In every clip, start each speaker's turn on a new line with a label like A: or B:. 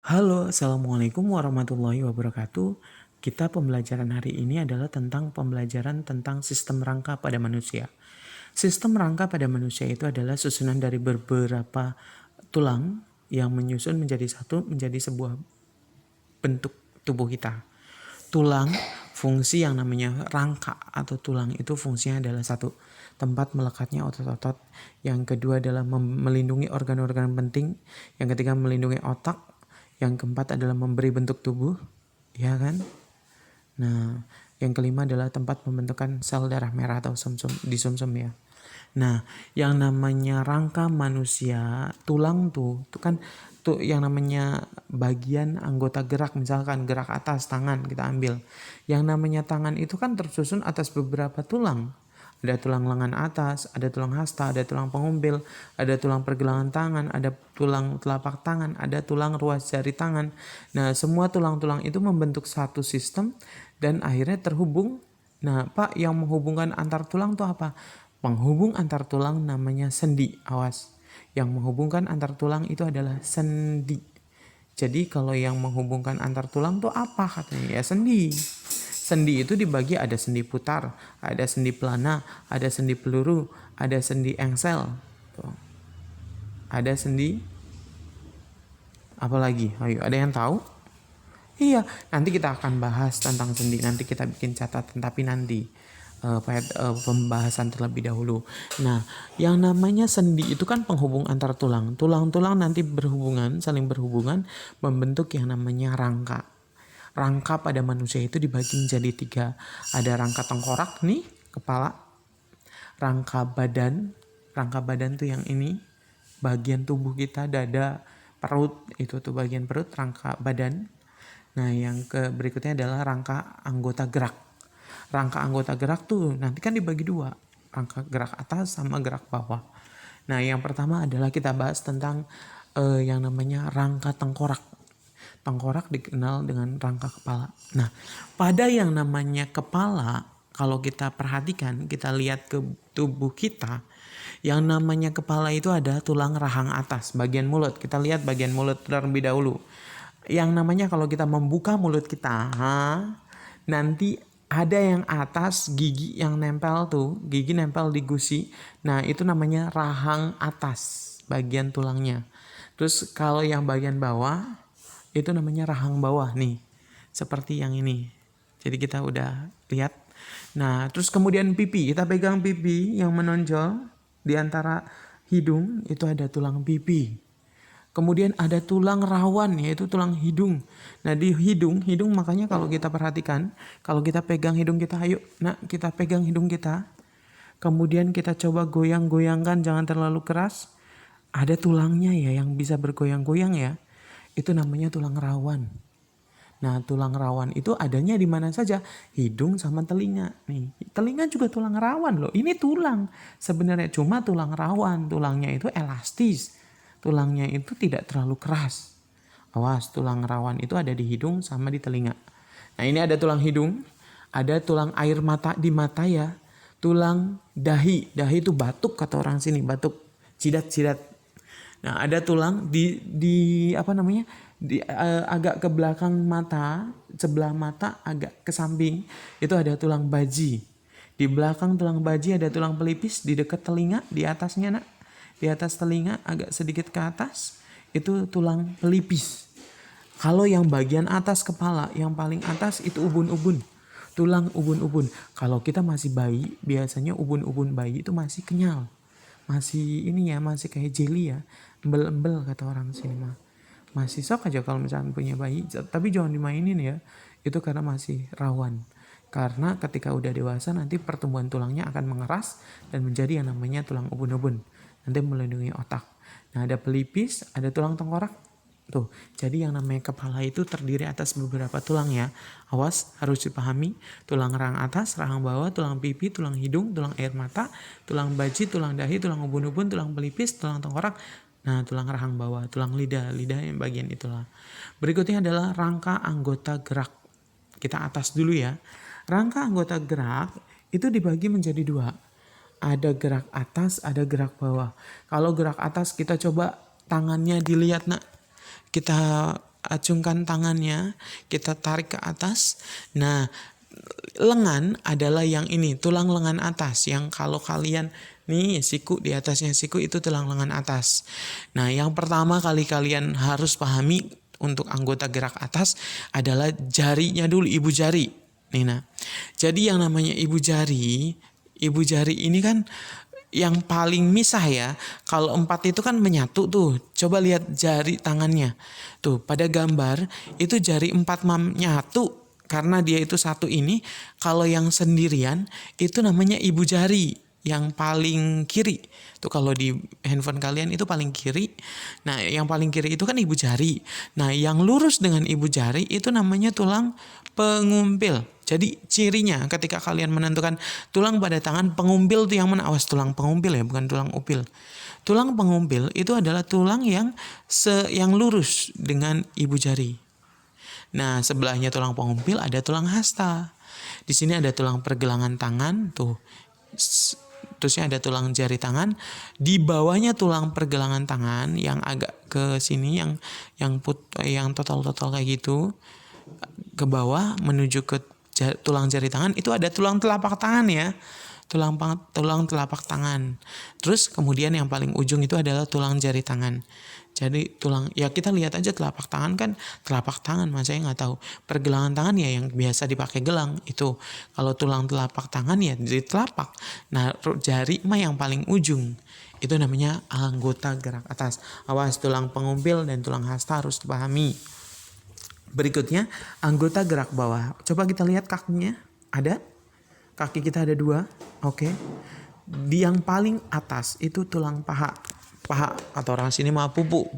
A: Halo, Assalamualaikum warahmatullahi wabarakatuh. Kita pembelajaran hari ini adalah tentang pembelajaran tentang sistem rangka pada manusia. Sistem rangka pada manusia itu adalah susunan dari beberapa tulang yang menyusun menjadi satu, menjadi sebuah bentuk tubuh kita. Tulang, fungsi yang namanya rangka atau tulang itu fungsinya adalah satu, tempat melekatnya otot-otot. Yang kedua adalah melindungi organ-organ penting. Yang ketiga melindungi otak. Yang keempat adalah memberi bentuk tubuh, ya kan? Nah, yang kelima adalah tempat pembentukan sel darah merah atau sumsum di sumsum ya. Nah, yang namanya rangka manusia, tulang tuh kan tuh yang namanya bagian anggota gerak, misalkan gerak atas tangan kita ambil. Yang namanya tangan itu kan tersusun atas beberapa tulang. Ada tulang lengan atas, ada tulang hasta, ada tulang pengumbil, ada tulang pergelangan tangan, ada tulang telapak tangan, ada tulang ruas jari tangan. Nah, semua tulang-tulang itu membentuk satu sistem dan akhirnya terhubung. Nah, Pak, yang menghubungkan antar tulang tuh apa? Penghubung antar tulang namanya sendi. Awas. Yang menghubungkan antar tulang itu adalah sendi. Jadi kalau yang menghubungkan antar tulang tuh apa katanya? Ya sendi. Sendi itu dibagi ada sendi putar, ada sendi pelana, ada sendi peluru, ada sendi engsel. Tuh. Ada sendi apa lagi? Ayo, ada yang tahu? Iya, nanti kita akan bahas tentang sendi. Nanti kita bikin catatan, tapi nanti pembahasan terlebih dahulu. Nah, yang namanya sendi itu kan penghubung antar tulang. Tulang-tulang nanti berhubungan, saling berhubungan, membentuk yang namanya rangka. Rangka pada manusia itu dibagi menjadi tiga. Ada rangka tengkorak nih, kepala. Rangka badan. Rangka badan tuh yang ini. Bagian tubuh kita, dada, perut. Itu tuh bagian perut, rangka badan. Nah, yang berikutnya adalah rangka anggota gerak. Rangka anggota gerak tuh nanti kan dibagi dua. Rangka gerak atas sama gerak bawah. Nah, yang pertama adalah kita bahas tentang yang namanya rangka tengkorak. Tengkorak dikenal dengan rangka kepala. Nah, pada yang namanya kepala, kalau kita perhatikan, kita lihat ke tubuh kita, yang namanya kepala itu ada tulang rahang atas, bagian mulut. Kita lihat bagian mulut terlebih dahulu. Yang namanya kalau kita membuka mulut kita, nanti ada yang atas gigi yang nempel tuh, gigi nempel di gusi. Nah, itu namanya rahang atas, bagian tulangnya. Terus kalau yang bagian bawah, itu namanya rahang bawah nih. Seperti yang ini. Jadi kita udah lihat. Nah, terus kemudian pipi. Kita pegang pipi yang menonjol di antara hidung, itu ada tulang pipi. Kemudian ada tulang rawan, yaitu tulang hidung. Nah, di hidung makanya kalau kita perhatikan, kalau kita pegang hidung kita, ayo, nah kita pegang hidung kita. Kemudian kita coba goyang-goyangkan, jangan terlalu keras. Ada tulangnya ya yang bisa bergoyang-goyang ya. Itu namanya tulang rawan. Nah, tulang rawan itu adanya di mana saja? Hidung sama telinga. Nih, telinga juga tulang rawan loh. Ini tulang. Sebenarnya cuma tulang rawan. Tulangnya itu elastis. Tulangnya itu tidak terlalu keras. Awas, tulang rawan itu ada di hidung sama di telinga. Nah, ini ada tulang hidung, ada tulang air mata di mata ya. Tulang dahi. Dahi itu batuk kata orang sini, batuk. Jidat-jidat. Nah, ada tulang di apa namanya? Agak ke belakang mata, sebelah mata agak ke samping, itu ada tulang baji. Di belakang tulang baji ada tulang pelipis, di dekat telinga, di atasnya nak. Di atas telinga agak sedikit ke atas, itu tulang pelipis. Kalau yang bagian atas kepala, yang paling atas itu ubun-ubun. Tulang ubun-ubun. Kalau kita masih bayi, biasanya ubun-ubun bayi itu masih kenyal. Masih ini ya, masih kayak jelly ya. Embel-embel kata orang sini mah. Masih sok aja kalau misalnya punya bayi. Tapi jangan dimainin ya. Itu karena masih rawan. Karena ketika udah dewasa nanti pertumbuhan tulangnya akan mengeras dan menjadi yang namanya tulang ubun-ubun. Nanti melindungi otak. Nah, ada pelipis, ada tulang tengkorak. Tuh, jadi yang namanya kepala itu terdiri atas beberapa tulang ya. Awas, harus dipahami. Tulang rahang atas, rahang bawah, tulang pipi, tulang hidung, tulang air mata, tulang baji, tulang dahi, tulang ubun-ubun, tulang pelipis, tulang tengkorak. Nah, tulang rahang bawah, tulang lidah yang bagian itulah. Berikutnya adalah rangka anggota gerak. Kita atas dulu ya. Rangka anggota gerak itu dibagi menjadi dua. Ada gerak atas, ada gerak bawah. Kalau gerak atas kita coba tangannya dilihat nak. Kita acungkan tangannya, kita tarik ke atas. Nah, lengan adalah yang ini, tulang lengan atas. Yang kalau kalian nih siku, di atasnya siku itu tulang lengan atas. Nah, yang pertama kali kalian harus pahami untuk anggota gerak atas adalah jarinya dulu, ibu jari. Nih, nah. Jadi yang namanya ibu jari ini kan yang paling misah ya. Kalau 4 itu kan menyatu tuh. Coba lihat jari tangannya. Tuh, pada gambar itu jari 4 menyatu karena dia itu satu ini. Kalau yang sendirian itu namanya ibu jari yang paling kiri. Tuh kalau di handphone kalian itu paling kiri. Nah, yang paling kiri itu kan ibu jari. Nah, yang lurus dengan ibu jari itu namanya tulang pengumpil. Jadi cirinya ketika kalian menentukan tulang pada tangan, pengumpil itu yang mana? Awas, tulang pengumpil ya, bukan tulang upil. Tulang pengumpil itu adalah tulang yang lurus dengan ibu jari. Nah, sebelahnya tulang pengumpil ada tulang hasta. Di sini ada tulang pergelangan tangan tuh. Terusnya ada tulang jari tangan. Di bawahnya tulang pergelangan tangan yang agak ke sini yang total kayak gitu. Ke bawah menuju ke tulang jari tangan itu ada tulang telapak tangan ya. Tulang telapak tangan. Terus kemudian yang paling ujung itu adalah tulang jari tangan. Jadi tulang, ya kita lihat aja telapak tangan kan, telapak tangan, mas saya nggak tahu. Pergelangan tangan ya yang biasa dipakai gelang itu. Kalau tulang telapak tangan ya di telapak. Nah, jari mah yang paling ujung. Itu namanya anggota gerak atas. Awas, tulang pengumpil dan tulang hasta harus dipahami. Berikutnya anggota gerak bawah. Coba kita lihat kakinya. Ada? Kaki kita ada 2. Oke. Di yang paling atas itu tulang paha atau orang sini mah pupu.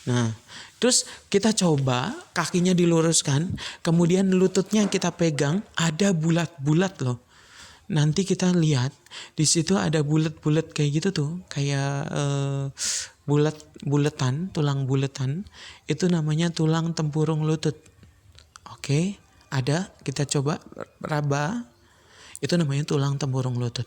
A: Nah, terus kita coba kakinya diluruskan, kemudian lututnya kita pegang, ada bulat-bulat loh. Nanti kita lihat di situ ada bulat-bulat kayak gitu tuh, kayak buletan, tulang buletan. Itu namanya tulang tempurung lutut. Oke, ada, kita coba raba. Itu namanya tulang tempurung lutut.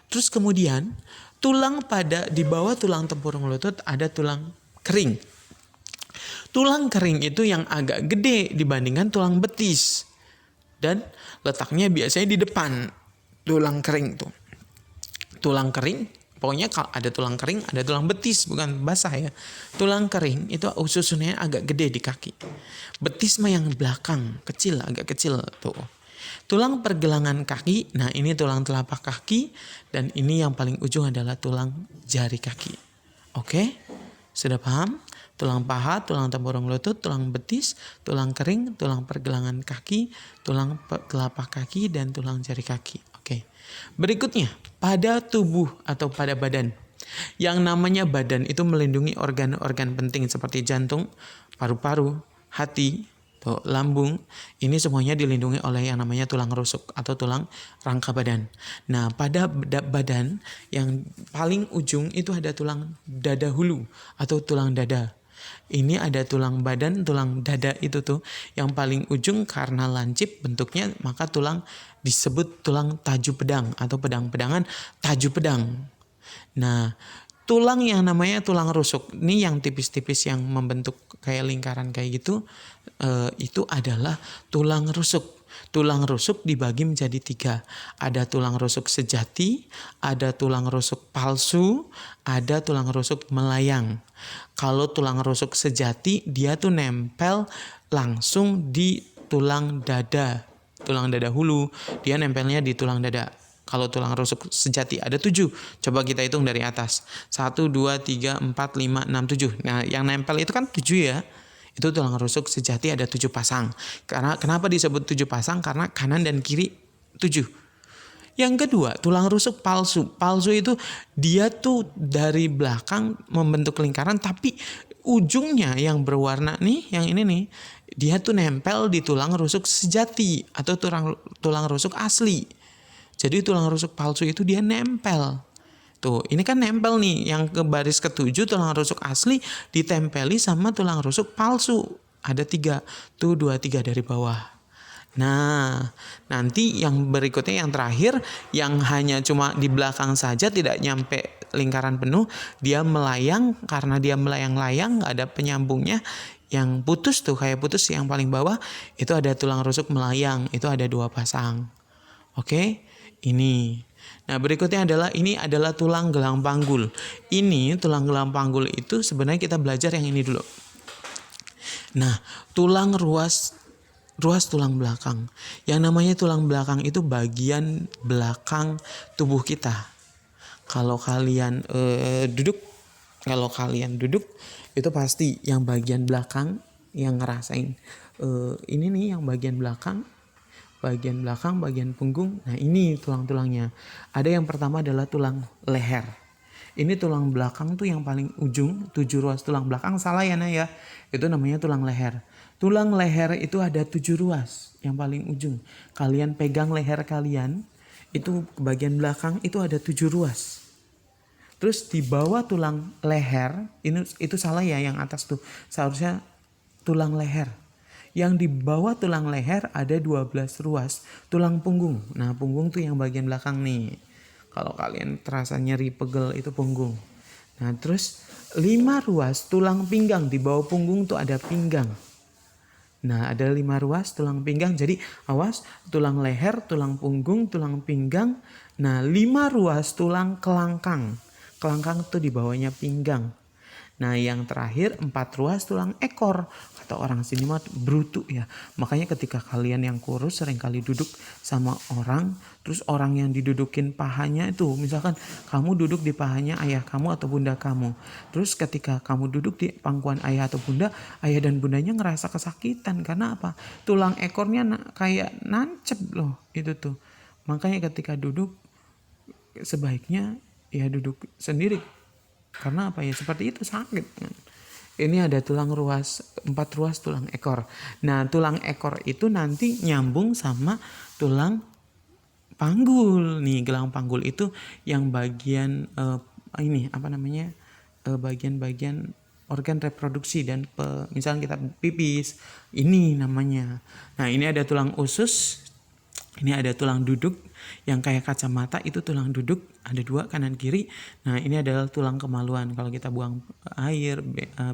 A: Terus kemudian tulang di bawah tulang tempurung lutut ada tulang kering. Tulang kering itu yang agak gede dibandingkan tulang betis. Dan letaknya biasanya di depan tulang kering tuh. Tulang kering, pokoknya kalau ada tulang kering, ada tulang betis, bukan basah ya. Tulang kering itu susunnya agak gede di kaki. Betis mah yang belakang, agak kecil tuh. Tulang pergelangan kaki, nah ini tulang telapak kaki, dan ini yang paling ujung adalah tulang jari kaki. Oke, sudah paham? Tulang paha, tulang tempurung lutut, tulang betis, tulang kering, tulang pergelangan kaki, tulang telapak kaki, dan tulang jari kaki. Oke, berikutnya pada tubuh atau pada badan. Yang namanya badan itu melindungi organ-organ penting seperti jantung, paru-paru, hati, lambung. Ini semuanya dilindungi oleh yang namanya tulang rusuk atau tulang rangka badan. Nah, pada badan yang paling ujung itu ada tulang dada hulu atau tulang dada. Ini ada tulang badan, tulang dada itu tuh yang paling ujung karena lancip bentuknya, maka tulang disebut tulang taju pedang atau pedang-pedangan taju pedang. Nah, tulang yang namanya tulang rusuk, ini yang tipis-tipis yang membentuk kayak lingkaran kayak gitu, itu adalah tulang rusuk. Tulang rusuk dibagi menjadi 3. Ada tulang rusuk sejati, ada tulang rusuk palsu, ada tulang rusuk melayang. Kalau tulang rusuk sejati dia tuh nempel langsung di tulang dada hulu, dia nempelnya di tulang dada. Kalau tulang rusuk sejati ada 7. Coba kita hitung dari atas. 1, 2, 3, 4, 5, 6, 7. Nah, yang nempel itu kan 7 ya. Itu tulang rusuk sejati ada 7 pasang. Karena kenapa disebut 7 pasang? Karena kanan dan kiri 7. Yang kedua, tulang rusuk palsu. Palsu itu dia tuh dari belakang membentuk lingkaran, tapi ujungnya yang berwarna nih, yang ini nih, dia tuh nempel di tulang rusuk sejati atau tulang rusuk asli. Jadi tulang rusuk palsu itu dia nempel. Tuh, ini kan nempel nih, yang ke baris ke-7 tulang rusuk asli ditempeli sama tulang rusuk palsu. Ada 3, tuh 2, 3 dari bawah. Nah, nanti yang berikutnya yang terakhir, yang hanya cuma di belakang saja tidak nyampe lingkaran penuh, dia melayang, karena dia melayang-layang gak ada penyambungnya. yang putus tuh, kayak putus yang paling bawah itu ada tulang rusuk melayang, itu ada 2 pasang. Oke, ini. Nah, berikutnya adalah ini adalah tulang gelang panggul. Ini tulang gelang panggul itu sebenarnya kita belajar yang ini dulu. Nah, tulang ruas tulang belakang. Yang namanya tulang belakang itu bagian belakang tubuh kita. Kalau kalian duduk, itu pasti yang bagian belakang yang ngerasain ini nih yang bagian belakang, bagian punggung. Nah, ini tulang-tulangnya. Ada yang pertama adalah tulang leher. Ini tulang belakang tuh yang paling ujung, 7 ruas tulang belakang, salah ya Nah ya. Itu namanya tulang leher. Tulang leher itu ada 7 ruas yang paling ujung. Kalian pegang leher kalian, itu bagian belakang itu ada 7 ruas. Terus di bawah tulang leher, itu salah ya yang atas tuh. Seharusnya tulang leher. Yang di bawah tulang leher ada 12 ruas tulang punggung. Nah, punggung tuh yang bagian belakang nih. Kalau kalian terasa nyeri pegel itu punggung. Nah, terus 5 ruas tulang pinggang. Di bawah punggung tuh ada pinggang. Nah, ada 5 ruas tulang pinggang. Jadi awas, tulang leher, tulang punggung, tulang pinggang. Nah, 5 ruas tulang kelangkang. Kelangkang tuh di bawahnya pinggang. Nah, yang terakhir 4 ruas tulang ekor. Kata orang sini mah brutu ya. Makanya ketika kalian yang kurus seringkali duduk sama orang, terus orang yang didudukin pahanya itu, misalkan kamu duduk di pahanya ayah kamu atau bunda kamu. Terus ketika kamu duduk di pangkuan ayah atau bunda, ayah dan bundanya ngerasa kesakitan. Karena apa? Tulang ekornya kayak nancep loh itu tuh. Makanya ketika duduk sebaiknya ya duduk sendiri. Karena apa ya? Seperti itu sakit kan. Ini ada tulang ruas, 4 ruas tulang ekor. Nah, tulang ekor itu nanti nyambung sama tulang panggul. Nih, gelang panggul itu yang bagian ini apa namanya? Bagian-bagian organ reproduksi dan misalnya kita pipis. Ini namanya. Nah, ini ada tulang usus. Ini ada tulang duduk yang kayak kacamata, itu tulang duduk, ada 2 kanan kiri. Nah, ini adalah tulang kemaluan. Kalau kita buang air,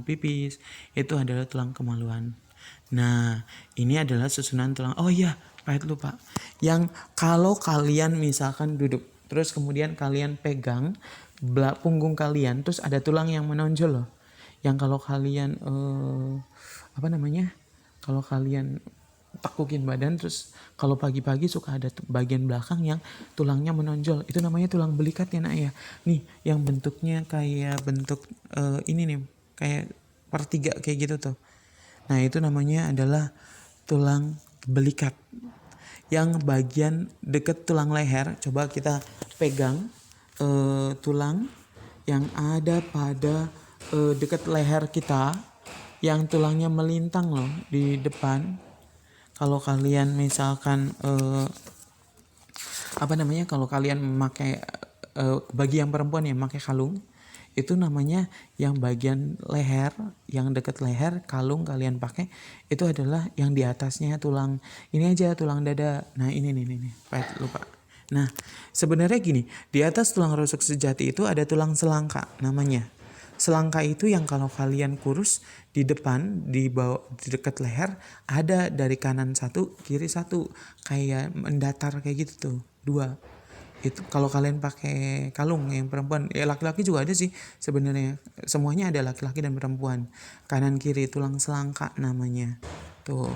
A: pipis, itu adalah tulang kemaluan. Nah, ini adalah susunan tulang. Oh iya, lupa. Yang kalau kalian misalkan duduk, terus kemudian kalian pegang punggung kalian, terus ada tulang yang menonjol loh. Yang kalau kalian apa namanya? Kalau kalian tekukin badan, terus kalau pagi-pagi suka ada bagian belakang yang tulangnya menonjol, itu namanya tulang belikat ya Nak ya. Nih yang bentuknya kayak bentuk ini nih, kayak pertiga kayak gitu tuh. Nah, itu namanya adalah tulang belikat. Yang bagian deket tulang leher, coba kita pegang tulang yang ada pada deket leher kita, yang tulangnya melintang loh di depan. Kalau kalian misalkan apa namanya, kalau kalian memakai bagi yang perempuan yang memakai kalung, itu namanya yang bagian leher, yang dekat leher, kalung kalian pakai itu adalah yang di atasnya tulang ini aja, tulang dada. Nah, ini lupa. Nah, sebenarnya gini, di atas tulang rusuk sejati itu ada tulang selangka namanya. Selangka itu yang kalau kalian kurus di depan, di bawah, di dekat leher ada dari kanan 1, kiri 1, kayak mendatar kayak gitu tuh, 2. Itu kalau kalian pakai kalung yang perempuan, ya laki-laki juga ada sih sebenarnya. Semuanya ada laki-laki dan perempuan. Kanan kiri tulang selangka namanya. Tuh.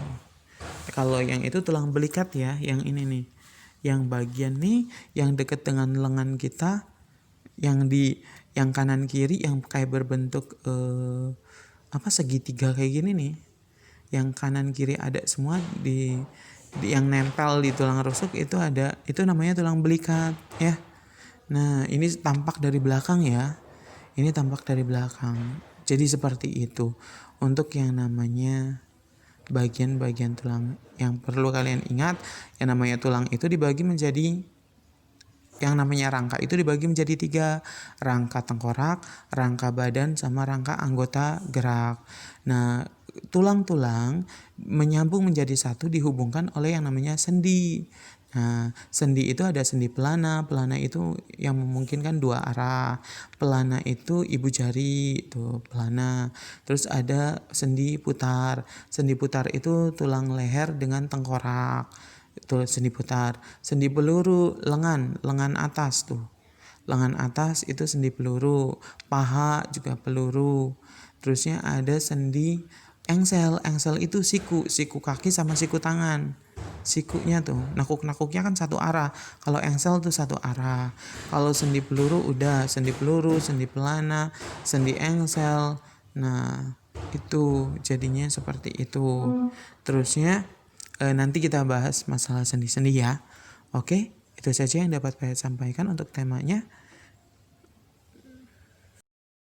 A: Kalau yang itu tulang belikat ya, yang ini nih. Yang bagian nih yang dekat dengan lengan kita, yang kanan kiri yang kayak berbentuk segitiga kayak gini nih. Yang kanan kiri ada semua di yang nempel di tulang rusuk itu ada, itu namanya tulang belikat ya. Nah, ini tampak dari belakang ya. Ini tampak dari belakang. Jadi seperti itu untuk yang namanya bagian-bagian tulang. Yang perlu kalian ingat, yang namanya tulang itu dibagi menjadi, yang namanya rangka itu dibagi menjadi 3, rangka tengkorak, rangka badan, sama rangka anggota gerak. Nah, tulang-tulang menyambung menjadi satu dihubungkan oleh yang namanya sendi. Nah, sendi itu ada sendi pelana. Pelana itu yang memungkinkan dua arah. Pelana itu ibu jari, itu pelana. Terus ada sendi putar. Sendi putar itu tulang leher dengan tengkorak. Itu sendi putar. Sendi peluru, lengan atas tuh. Lengan atas itu sendi peluru. Paha juga peluru. Terusnya ada sendi engsel. Engsel itu siku kaki sama siku tangan. Sikunya tuh, nakuk-nakuknya kan satu arah. Kalau engsel tuh satu arah. Kalau sendi peluru udah, sendi peluru, sendi pelana, sendi engsel. Nah, itu jadinya seperti itu. Terusnya nanti kita bahas masalah sendi-sendi ya. Oke, itu saja yang dapat saya sampaikan untuk temanya.